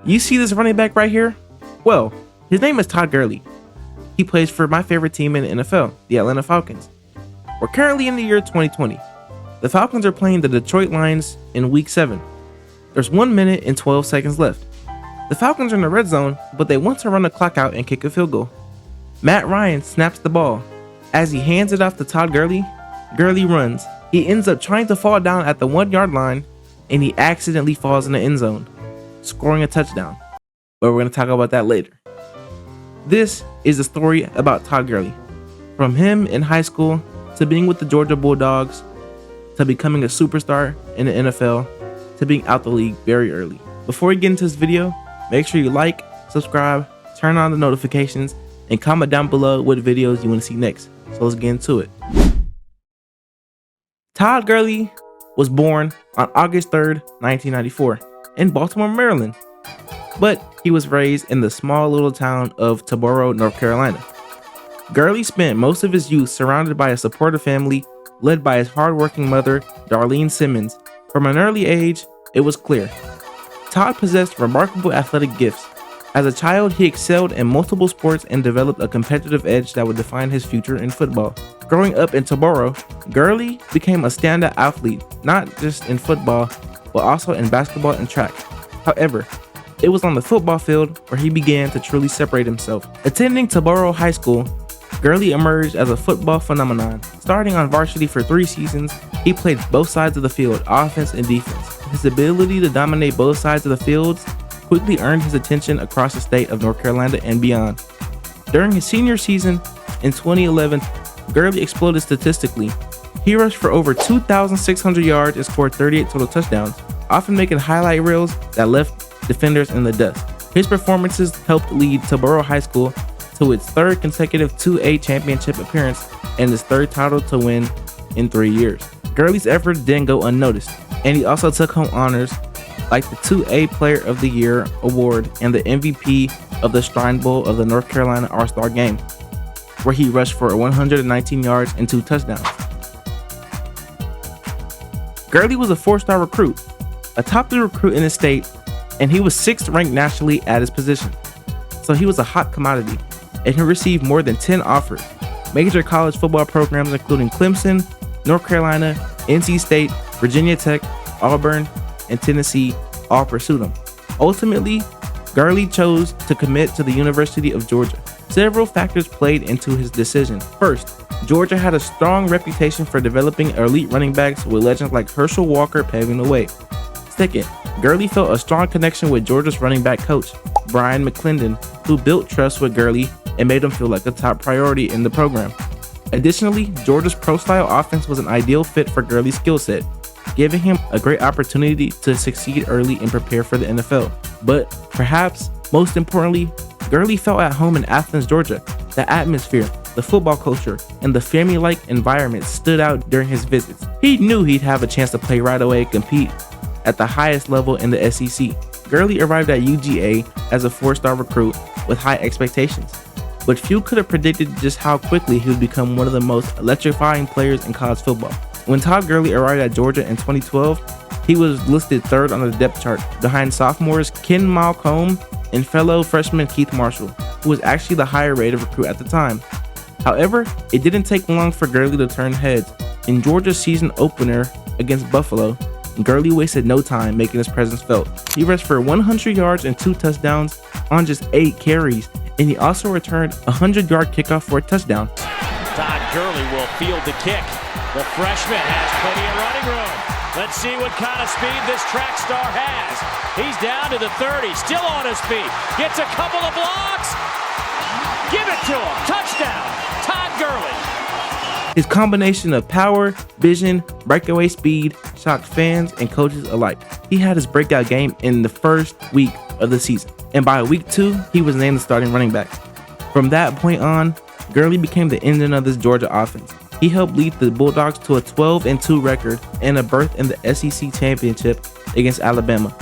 You see this running back right here? Well, his name is Todd Gurley. He plays for my favorite team in the NFL, the Atlanta Falcons. We're currently in the year 2020. The Falcons are playing the Detroit Lions in Week 7. There's 1 minute and 12 seconds left. The Falcons are in the red zone, but they want to run the clock out and kick a field goal. Matt Ryan snaps the ball. As he hands it off to Todd Gurley, Gurley runs. He ends up trying to fall down at the 1-yard line, and he accidentally falls in the end zone, scoring a touchdown. But we're going to talk about that later. This is the story about Todd Gurley. From him in high school, to being with the Georgia Bulldogs, to becoming a superstar in the NFL, to being out the league very early. Before we get into this video, make sure you like, subscribe, turn on the notifications, and comment down below what videos you want to see next. So let's get into it. Todd Gurley was born on August 3rd, 1994 in Baltimore, Maryland, but he was raised in the small little town of Todds, North Carolina. Gurley spent most of his youth surrounded by a supportive family led by his hardworking mother, Darlene Simmons. From an early age, it was clear Todd possessed remarkable athletic gifts. As a child, he excelled in multiple sports and developed a competitive edge that would define his future in football. Growing up in Todds, Gurley became a standout athlete, not just in football, but also in basketball and track. However, it was on the football field where he began to truly separate himself. Attending Todds High School, Gurley emerged as a football phenomenon. Starting on varsity for 3 seasons, he played both sides of the field, offense and defense. His ability to dominate both sides of the fields quickly earned his attention across the state of North Carolina and beyond. During his senior season in 2011, Gurley exploded statistically. He rushed for over 2,600 yards and scored 38 total touchdowns, often making highlight reels that left defenders in the dust. His performances helped lead Todds High School to its 3rd consecutive 2A championship appearance and his 3rd title to win in 3 years. Gurley's efforts didn't go unnoticed, and he also took home honors like the 2A Player of the Year award and the MVP of the Shrine Bowl of the North Carolina All-Star Game, where he rushed for 119 yards and 2 touchdowns. Gurley was a 4-star recruit, a top 3 recruit in his state, and he was 6th ranked nationally at his position. So he was a hot commodity, and he received more than 10 offers. Major college football programs including Clemson, North Carolina, NC State, Virginia Tech, Auburn, and Tennessee all pursued him. Ultimately, Gurley chose to commit to the University of Georgia. Several factors played into his decision. First, Georgia had a strong reputation for developing elite running backs with legends like Herschel Walker paving the way. Second, Gurley felt a strong connection with Georgia's running back coach, Brian McClendon, who built trust with Gurley and made him feel like a top priority in the program. Additionally, Georgia's pro-style offense was an ideal fit for Gurley's skill set, giving him a great opportunity to succeed early and prepare for the NFL. But perhaps most importantly, Gurley felt at home in Athens, Georgia. The atmosphere, the football culture, and the family-like environment stood out during his visits. He knew he'd have a chance to play right away and compete at the highest level in the SEC. Gurley arrived at UGA as a 4-star recruit with high expectations, but few could have predicted just how quickly he would become one of the most electrifying players in college football. When Todd Gurley arrived at Georgia in 2012, he was listed 3rd on the depth chart, behind sophomores Ken Malcolm and fellow freshman Keith Marshall, who was actually the higher rated recruit at the time. However, it didn't take long for Gurley to turn heads. In Georgia's season opener against Buffalo, Gurley wasted no time making his presence felt. He rushed for 100 yards and 2 touchdowns on just 8 carries, and he also returned a 100-yard kickoff for a touchdown. Todd Gurley will field the kick. The freshman has plenty of running room. Let's see what kind of speed this track star has. He's down to the 30, still on his feet. Gets a couple of blocks. Give it to him. Touchdown, Todd Gurley. His combination of power, vision, breakaway speed shocked fans and coaches alike. He had his breakout game in the first week of the season, and by week 2, he was named the starting running back. From that point on, Gurley became the engine of this Georgia offense. He helped lead the Bulldogs to a 12-2 record and a berth in the SEC championship against Alabama.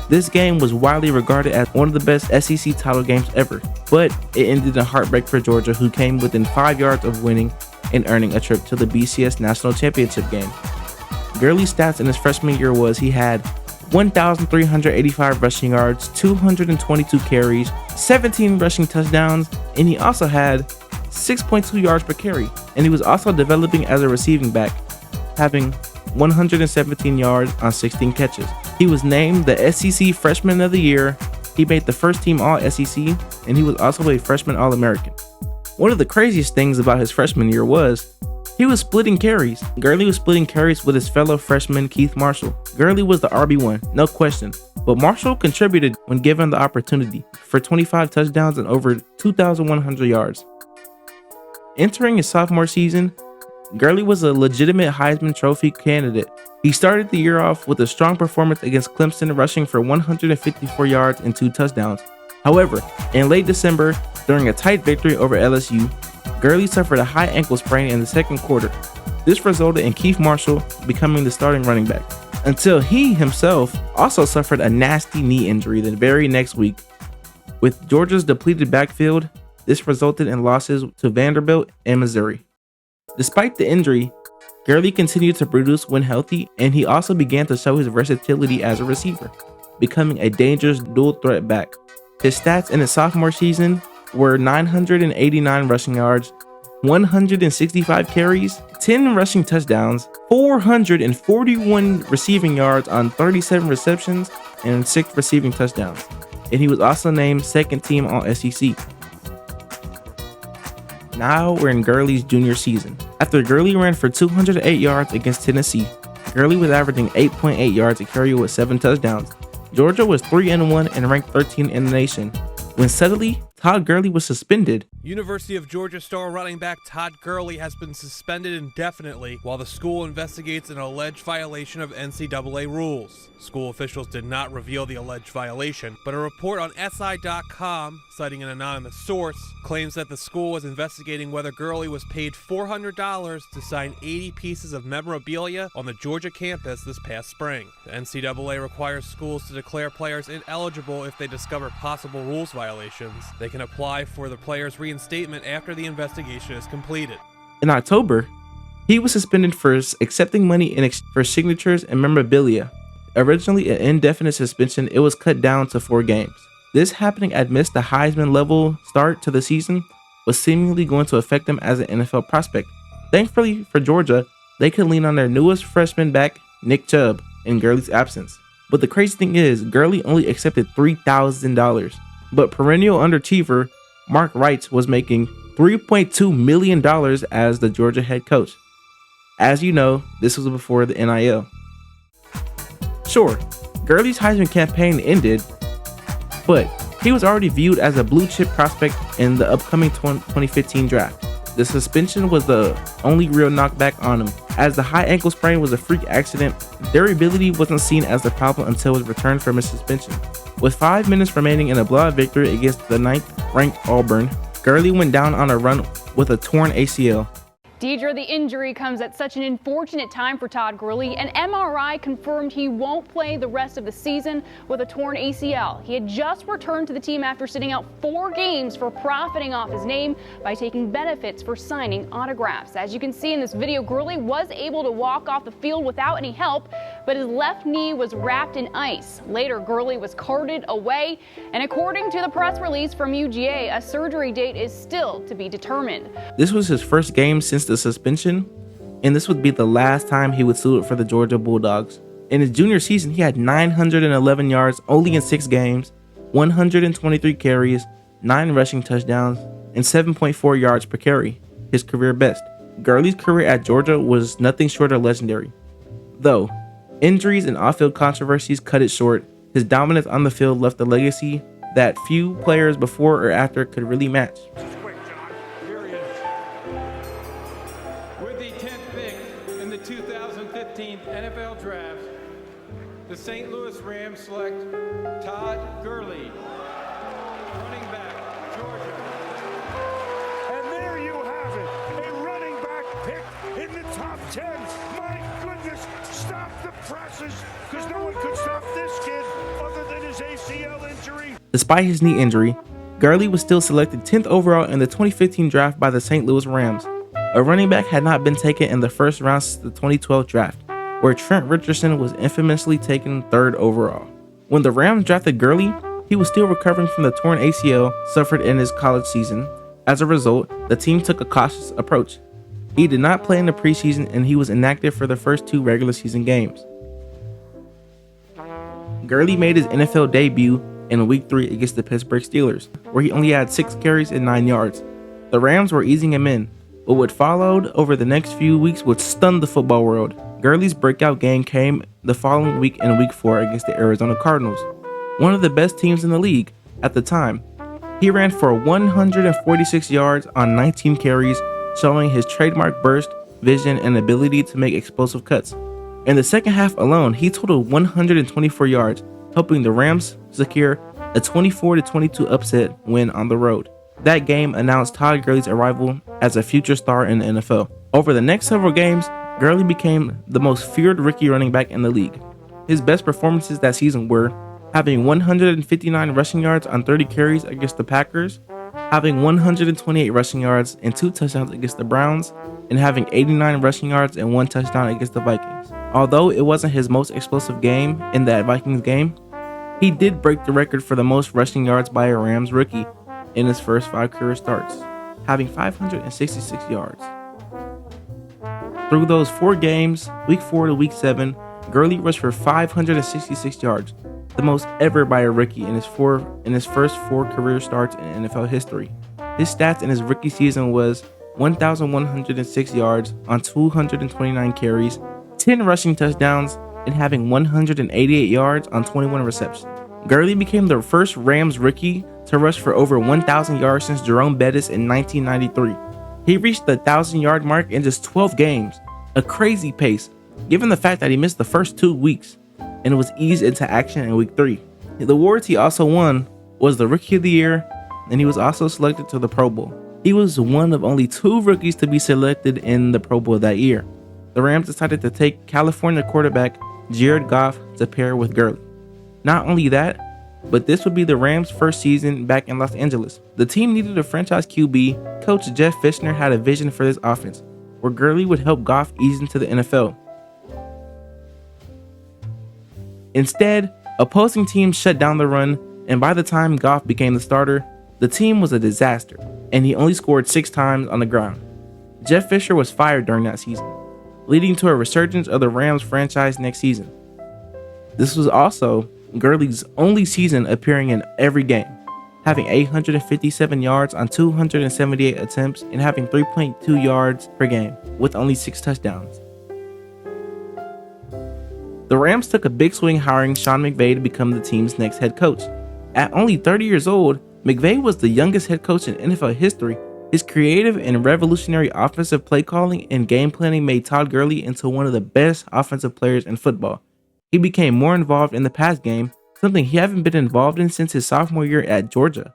This game was widely regarded as one of the best SEC title games ever, but it ended in heartbreak for Georgia, who came within 5 yards of winning and earning a trip to the BCS National Championship game. Gurley's stats in his freshman year was he had 1,385 rushing yards, 222 carries, 17 rushing touchdowns, and he also had 6.2 yards per carry. And he was also developing as a receiving back, having 117 yards on 16 catches. He was named the SEC Freshman of the Year. He made the first team All-SEC, and he was also a Freshman All-American. One of the craziest things about his freshman year was he was splitting carries. Gurley was splitting carries with his fellow freshman Keith Marshall. Gurley was the RB1, no question, but Marshall contributed when given the opportunity for 25 touchdowns and over 2,100 yards. Entering his sophomore season, Gurley was a legitimate Heisman Trophy candidate. He started the year off with a strong performance against Clemson, rushing for 154 yards and 2 touchdowns. However, in late December, during a tight victory over LSU, Gurley suffered a high ankle sprain in the second quarter. This resulted in Keith Marshall becoming the starting running back, until he himself also suffered a nasty knee injury the very next week. With Georgia's depleted backfield, this resulted in losses to Vanderbilt and Missouri. Despite the injury, Gurley continued to produce when healthy, and he also began to show his versatility as a receiver, becoming a dangerous dual threat back. His stats in his sophomore season were 989 rushing yards, 165 carries, 10 rushing touchdowns, 441 receiving yards on 37 receptions, and 6 receiving touchdowns. And he was also named second team All-SEC. Now we're in Gurley's junior season. After Gurley ran for 208 yards against Tennessee, Gurley was averaging 8.8 yards a carry with 7 touchdowns. Georgia was 3-1 and ranked 13 in the nation, when suddenly Todd Gurley was suspended. University of Georgia star running back Todd Gurley has been suspended indefinitely while the school investigates an alleged violation of NCAA rules. School officials did not reveal the alleged violation, but a report on SI.com, citing an anonymous source, claims that the school was investigating whether Gurley was paid $400 to sign 80 pieces of memorabilia on the Georgia campus this past spring. The NCAA requires schools to declare players ineligible if they discover possible rules violations. They can apply for the player's reinstatement after the investigation is completed. In October, he was suspended for accepting money for signatures and memorabilia. Originally an indefinite suspension, it was cut down to 4 games. This happening amidst the Heisman level start to the season was seemingly going to affect him as an NFL prospect. Thankfully for Georgia, they could lean on their newest freshman back, Nick Chubb, in Gurley's absence. But the crazy thing is, Gurley only accepted $3,000. But perennial underachiever Mark Wright was making $3.2 million as the Georgia head coach. As you know, this was before the NIL. Sure, Gurley's Heisman campaign ended, but he was already viewed as a blue chip prospect in the upcoming 2015 draft. The suspension was the only real knockback on him, as the high ankle sprain was a freak accident. Durability wasn't seen as the problem until his return from his suspension. With 5 minutes remaining in a blowout victory against the 9th-ranked Auburn, Gurley went down on a run with a torn ACL. Deidre, the injury comes at such an unfortunate time for Todd Gurley. An MRI confirmed he won't play the rest of the season with a torn ACL. He had just returned to the team after sitting out 4 games for profiting off his name by taking benefits for signing autographs. As you can see in this video, Gurley was able to walk off the field without any help, but his left knee was wrapped in ice. Later, Gurley was carted away, and according to the press release from UGA, a surgery date is still to be determined. This was his first game since the suspension, and this would be the last time he would suit for the Georgia Bulldogs. In his junior season, he had 911 yards only in 6 games, 123 carries, 9 rushing touchdowns, and 7.4 yards per carry, his career best. Gurley's career at Georgia was nothing short of legendary. Though injuries and off-field controversies cut it short, his dominance on the field left a legacy that few players before or after could really match. With the 10th pick in the 2015 NFL Draft, the St. Louis Rams select Todd Gurley, running back, Georgia. And there you have it, a running back pick in the top 10. My goodness, stop the presses, because no one could stop this kid other than his ACL injury. Despite his knee injury, Gurley was still selected 10th overall in the 2015 draft by the St. Louis Rams. A running back had not been taken in the first round since the 2012 draft. where Trent Richardson was infamously taken 3rd overall. When the Rams drafted Gurley, he was still recovering from the torn ACL suffered in his college season. As a result, the team took a cautious approach. He did not play in the preseason and he was inactive for the first 2 regular season games. Gurley made his NFL debut in Week 3 against the Pittsburgh Steelers, where he only had 6 carries and 9 yards. The Rams were easing him in, but what followed over the next few weeks would stun the football world. Gurley's breakout game came the following week in Week 4 against the Arizona Cardinals, one of the best teams in the league at the time. He ran for 146 yards on 19 carries, showing his trademark burst, vision, and ability to make explosive cuts. In the second half alone, he totaled 124 yards, helping the Rams secure a 24-22 upset win on the road. That game announced Todd Gurley's arrival as a future star in the NFL. Over the next several games, Gurley became the most feared rookie running back in the league. His best performances that season were having 159 rushing yards on 30 carries against the Packers, having 128 rushing yards and 2 touchdowns against the Browns, and having 89 rushing yards and 1 touchdown against the Vikings. Although it wasn't his most explosive game in that Vikings game, he did break the record for the most rushing yards by a Rams rookie in his first 5 career starts, having 566 yards. Through those 4 games, Week 4 to Week 7, Gurley rushed for 566 yards, the most ever by a rookie in his first 4 career starts in NFL history. His stats in his rookie season was 1,106 yards on 229 carries, 10 rushing touchdowns, and having 188 yards on 21 receptions. Gurley became the first Rams rookie to rush for over 1,000 yards since Jerome Bettis in 1993. He reached the 1,000-yard mark in just 12 games, a crazy pace, given the fact that he missed the first 2 weeks and was eased into action in Week 3. The awards he also won was the Rookie of the Year, and he was also selected to the Pro Bowl. He was one of only 2 rookies to be selected in the Pro Bowl that year. The Rams decided to take California quarterback Jared Goff to pair with Gurley. Not only that, but this would be the Rams' first season back in Los Angeles. The team needed a franchise QB. Coach Jeff Fisher had a vision for this offense, where Gurley would help Goff ease into the NFL. Instead, opposing teams shut down the run, and by the time Goff became the starter, the team was a disaster, and he only scored 6 times on the ground. Jeff Fisher was fired during that season, leading to a resurgence of the Rams franchise next season. This was also Gurley's only season appearing in every game, having 857 yards on 278 attempts and having 3.2 yards per game, with only 6 touchdowns. The Rams took a big swing hiring Sean McVay to become the team's next head coach. At only 30 years old, McVay was the youngest head coach in NFL history. His creative and revolutionary offensive play calling and game planning made Todd Gurley into one of the best offensive players in football. He became more involved in the pass game, something he hadn't been involved in since his sophomore year at Georgia.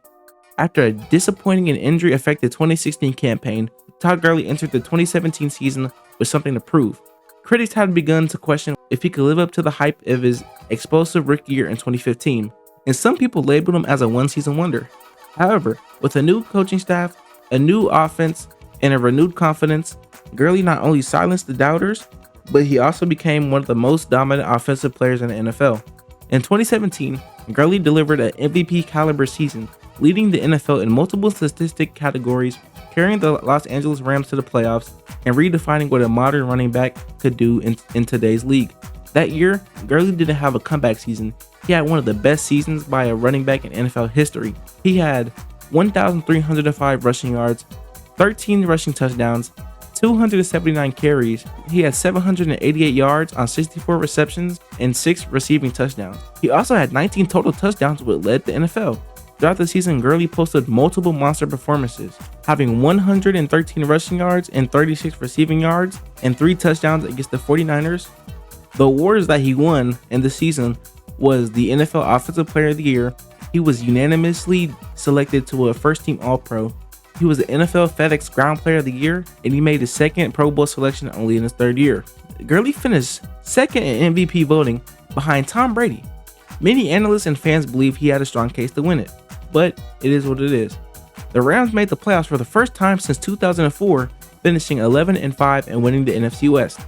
After a disappointing and injury-affected 2016 campaign, Todd Gurley entered the 2017 season with something to prove. Critics had begun to question if he could live up to the hype of his explosive rookie year in 2015, and some people labeled him as a one-season wonder. However, with a new coaching staff, a new offense, and a renewed confidence, Gurley not only silenced the doubters, but he also became one of the most dominant offensive players in the NFL. In 2017, Gurley delivered an MVP caliber season, leading the NFL in multiple statistic categories, carrying the Los Angeles Rams to the playoffs, and redefining what a modern running back could do in today's league. That year, Gurley didn't have a comeback season. He had one of the best seasons by a running back in NFL history. He had 1,305 rushing yards, 13 rushing touchdowns, 279 carries. He had 788 yards on 64 receptions and 6 receiving touchdowns. He also had 19 total touchdowns, which led the NFL. Throughout the season, Gurley posted multiple monster performances, having 113 rushing yards and 36 receiving yards and 3 touchdowns against the 49ers. The awards that he won in the season was the NFL Offensive Player of the Year. He was unanimously selected to a first-team All-Pro. He was the NFL FedEx Ground Player of the Year, and he made his second Pro Bowl selection only in his 3rd year. Gurley finished second in MVP voting behind Tom Brady. Many analysts and fans believe he had a strong case to win it, but it is what it is. The Rams made the playoffs for the first time since 2004, finishing 11-5 and winning the NFC West.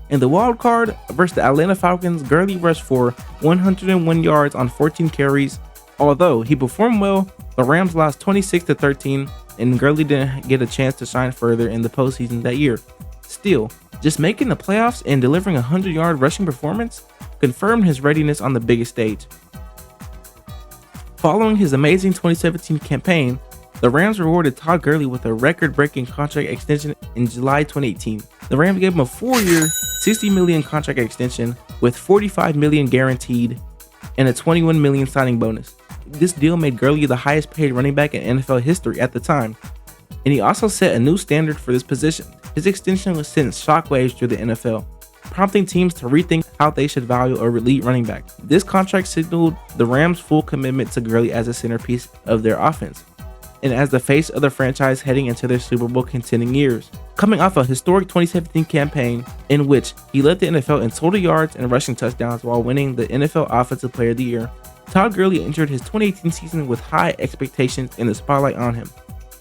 In the wild card versus the Atlanta Falcons, Gurley rushed for 101 yards on 14 carries. Although he performed well, the Rams lost 26-13, and Gurley didn't get a chance to shine further in the postseason that year. Still, just making the playoffs and delivering a 100-yard rushing performance confirmed his readiness on the biggest stage. Following his amazing 2017 campaign, the Rams rewarded Todd Gurley with a record-breaking contract extension in July 2018. The Rams gave him a 4-year, $60 million contract extension with $45 million guaranteed and a $21 million signing bonus. This deal made Gurley the highest paid running back in NFL history at the time, and he also set a new standard for this position. His extension was sent shockwaves through the NFL, prompting teams to rethink how they should value a elite running back. This contract signaled the Rams' full commitment to Gurley as a centerpiece of their offense, and as the face of the franchise heading into their Super Bowl contending years. Coming off a historic 2017 campaign in which he led the NFL in total yards and rushing touchdowns while winning the NFL Offensive Player of the Year, Todd Gurley entered his 2018 season with high expectations and the spotlight on him.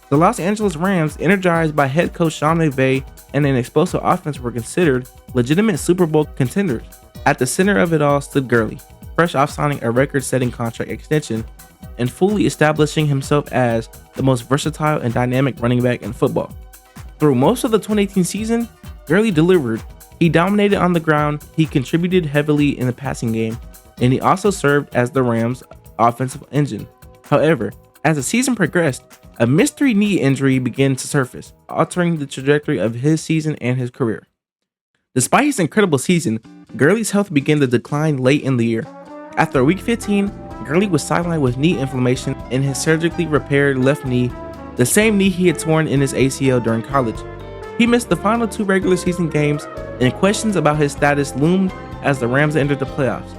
The Los Angeles Rams, energized by head coach Sean McVay and an explosive offense, were considered legitimate Super Bowl contenders. At the center of it all stood Gurley, fresh off signing a record-setting contract extension and fully establishing himself as the most versatile and dynamic running back in football. Through most of the 2018 season, Gurley delivered. He dominated on the ground, he contributed heavily in the passing game, and he also served as the Rams' offensive engine. However, as the season progressed, a mystery knee injury began to surface, altering the trajectory of his season and his career. Despite his incredible season, Gurley's health began to decline late in the year. After week 15, Gurley was sidelined with knee inflammation in his surgically repaired left knee, the same knee he had torn in his ACL during college. He missed the final 2 regular season games, and questions about his status loomed as the Rams entered the playoffs.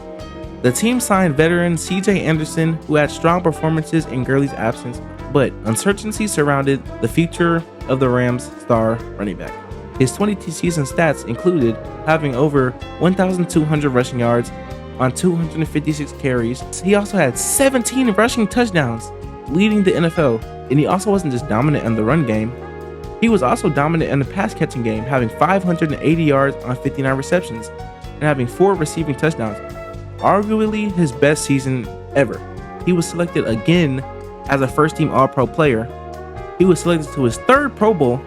The team signed veteran C.J. Anderson, who had strong performances in Gurley's absence, but uncertainty surrounded the future of the Rams' star running back. His 22 season stats included having over 1,200 rushing yards on 256 carries. He also had 17 rushing touchdowns, leading the NFL, and he also wasn't just dominant in the run game. He was also dominant in the pass catching game, having 580 yards on 59 receptions and having 4 receiving touchdowns. Arguably his best season ever. He was selected again as a first-team All-Pro player. He was selected to his 3rd Pro Bowl,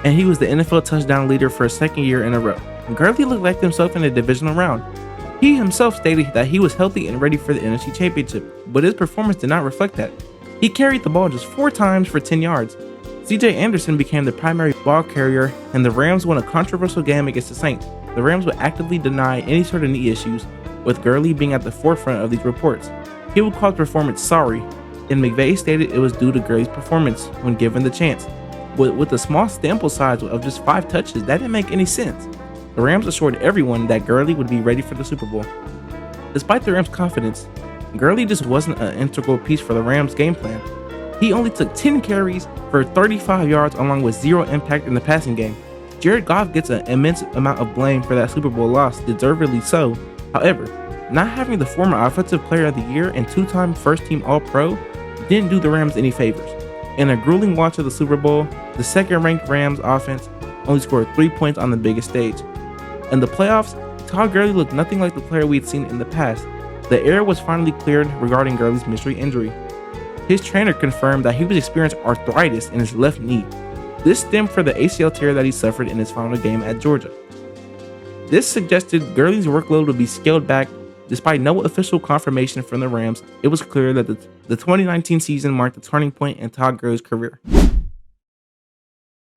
and he was the NFL touchdown leader for a 2nd year in a row. Gurley looked like himself in the divisional round. He himself stated that he was healthy and ready for the NFC Championship, but his performance did not reflect that. He carried the ball just 4 times for 10 yards. C.J. Anderson became the primary ball carrier, and the Rams won a controversial game against the Saints. The Rams would actively deny any sort of knee issues, with Gurley being at the forefront of these reports. He would call his performance sorry, and McVay stated it was due to Gurley's performance when given the chance. But with a small sample size of just 5 touches, that didn't make any sense. The Rams assured everyone that Gurley would be ready for the Super Bowl. Despite the Rams' confidence, Gurley just wasn't an integral piece for the Rams' game plan. He only took 10 carries for 35 yards along with 0 impact in the passing game. Jared Goff gets an immense amount of blame for that Super Bowl loss, deservedly so. However, not having the former Offensive Player of the Year and 2-time first-team All-Pro didn't do the Rams any favors. In a grueling watch of the Super Bowl, the 2nd-ranked Rams offense only scored 3 points on the biggest stage. In the playoffs, Todd Gurley looked nothing like the player we'd seen in the past. The air was finally cleared regarding Gurley's mystery injury. His trainer confirmed that he was experiencing arthritis in his left knee. This stemmed from the ACL tear that he suffered in his final game at Georgia. This suggested Gurley's workload would be scaled back. Despite no official confirmation from the Rams, it was clear that the 2019 season marked a turning point in Todd Gurley's career.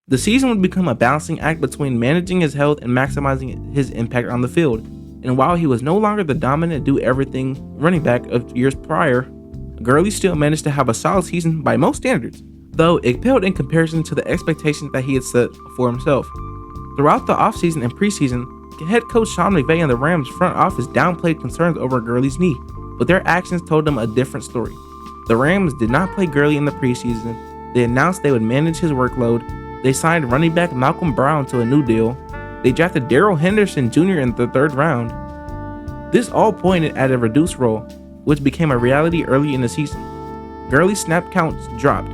The season would become a balancing act between managing his health and maximizing his impact on the field. And while he was no longer the dominant do-everything running back of years prior, Gurley still managed to have a solid season by most standards, though it paled in comparison to the expectations that he had set for himself. Throughout the offseason and preseason, head coach Sean McVay and the Rams front office downplayed concerns over Gurley's knee, but their actions told them a different story. The Rams did not play Gurley in the preseason. They announced they would manage his workload. They signed running back Malcolm Brown to a new deal. They drafted Darrell Henderson Jr. in the 3rd round. This all pointed at a reduced role, which became a reality early in the season. Gurley's snap counts dropped.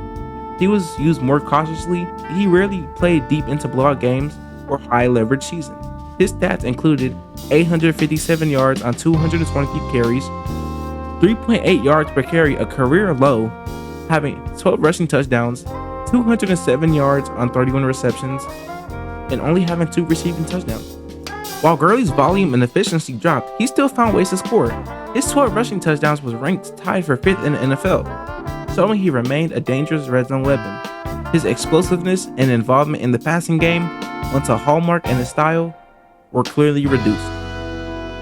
He was used more cautiously. He rarely played deep into blowout games or high leverage seasons. His stats included 857 yards on 223 carries, 3.8 yards per carry, a career low, having 12 rushing touchdowns, 207 yards on 31 receptions, and only having 2 receiving touchdowns. While Gurley's volume and efficiency dropped, he still found ways to score. His 12 rushing touchdowns was ranked tied for 5th in the NFL, showing he remained a dangerous red zone weapon. His explosiveness and involvement in the passing game, once a hallmark and his style, were clearly reduced.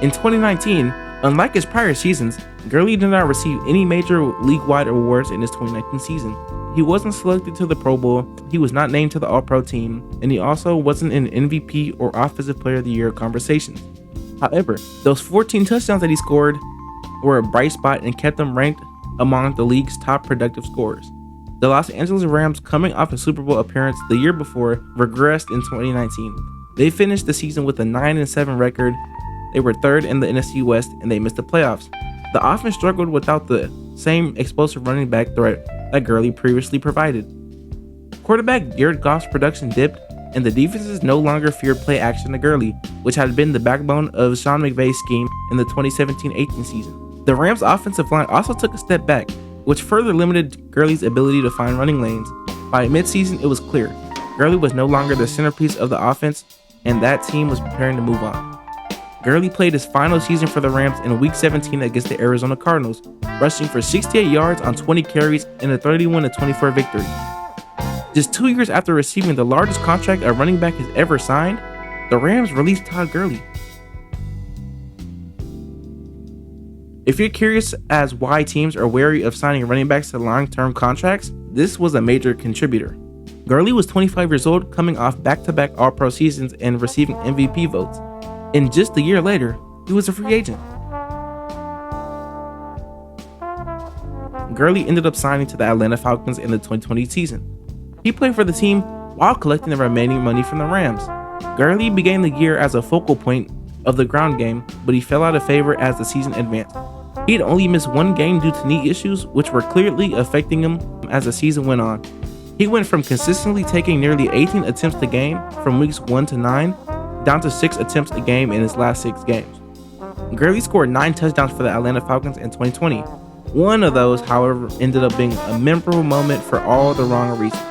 In 2019, unlike his prior seasons, Gurley did not receive any major league-wide awards in his 2019 season. He wasn't selected to the Pro Bowl, he was not named to the All-Pro team, and he also wasn't in MVP or Offensive Player of the Year conversations. However, those 14 touchdowns that he scored were a bright spot and kept him ranked among the league's top productive scorers. The Los Angeles Rams, coming off a Super Bowl appearance the year before, regressed in 2019. They finished the season with a 9-7 record. They were 3rd in the NFC West and they missed the playoffs. The offense struggled without the same explosive running back threat that Gurley previously provided. Quarterback Jared Goff's production dipped, and the defenses no longer feared play action to Gurley, which had been the backbone of Sean McVay's scheme in the 2017-18 season. The Rams' offensive line also took a step back, which further limited Gurley's ability to find running lanes. By midseason, it was clear Gurley was no longer the centerpiece of the offense, and that team was preparing to move on. Gurley played his final season for the Rams in Week 17 against the Arizona Cardinals, rushing for 68 yards on 20 carries in a 31-24 victory. Just 2 years after receiving the largest contract a running back has ever signed, the Rams released Todd Gurley. If you're curious as why teams are wary of signing running backs to long-term contracts, this was a major contributor. Gurley was 25 years old, coming off back-to-back All-Pro seasons and receiving MVP votes. And just a year later, he was a free agent. Gurley ended up signing to the Atlanta Falcons in the 2020 season. He played for the team while collecting the remaining money from the Rams. Gurley began the year as a focal point of the ground game, but he fell out of favor as the season advanced. He had only missed 1 game due to knee issues, which were clearly affecting him as the season went on. He went from consistently taking nearly 18 attempts a game from weeks 1 to 9, down to 6 attempts a game in his last 6 games. Gurley scored 9 touchdowns for the Atlanta Falcons in 2020. One of those, however, ended up being a memorable moment for all the wrong reasons.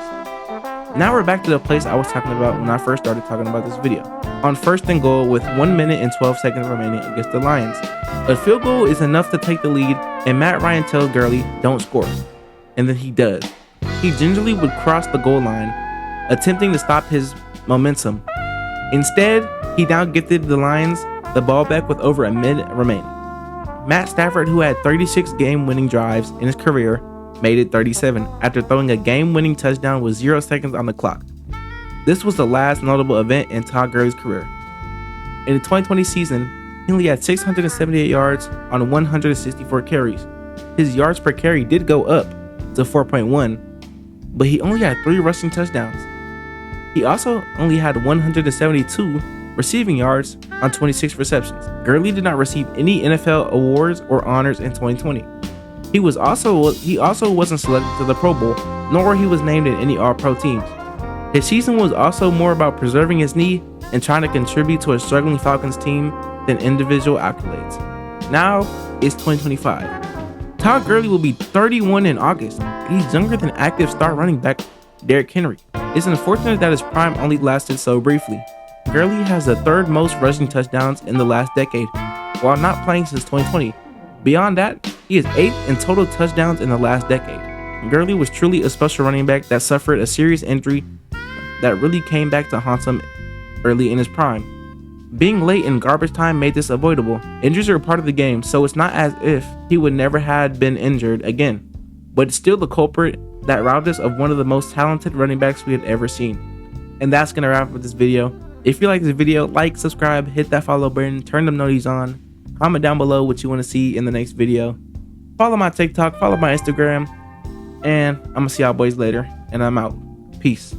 Now we're back to the place I was talking about when I first started talking about this video. On 1st and goal with 1 minute and 12 seconds remaining against the Lions. A field goal is enough to take the lead, and Matt Ryan tells Gurley, "Don't score." And then he does. He gingerly would cross the goal line, attempting to stop his momentum. Instead, he now gifted the Lions the ball back with over a minute remaining. Matt Stafford, who had 36 game-winning drives in his career, made it 37 after throwing a game-winning touchdown with 0 seconds on the clock. This was the last notable event in Todd Gurley's career. In the 2020 season, he only had 678 yards on 164 carries. His yards per carry did go up to 4.1, but he only had 3 rushing touchdowns. He also only had 172 receiving yards on 26 receptions. Gurley did not receive any NFL awards or honors in 2020. He also wasn't selected to the Pro Bowl, nor he was named in any All-Pro teams. His season was also more about preserving his knee and trying to contribute to a struggling Falcons team than individual accolades. Now it's 2025. Todd Gurley will be 31 in August, and he's younger than active star running back Derrick Henry. It's unfortunate that his prime only lasted so briefly. Gurley has the 3rd most rushing touchdowns in the last decade, while not playing since 2020. Beyond that, he is 8th in total touchdowns in the last decade. Gurley was truly a special running back that suffered a serious injury that really came back to haunt him early in his prime. Being late in garbage time made this avoidable. Injuries are a part of the game, so it's not as if he would never have been injured again. But it's still the culprit that robbed us of one of the most talented running backs we had ever seen. And that's gonna wrap up with this video. If you like this video, like, subscribe, hit that follow button, turn them notifications on, comment down below what you want to see in the next video. Follow my TikTok, follow my Instagram, and I'm gonna see y'all boys later, and I'm out. Peace.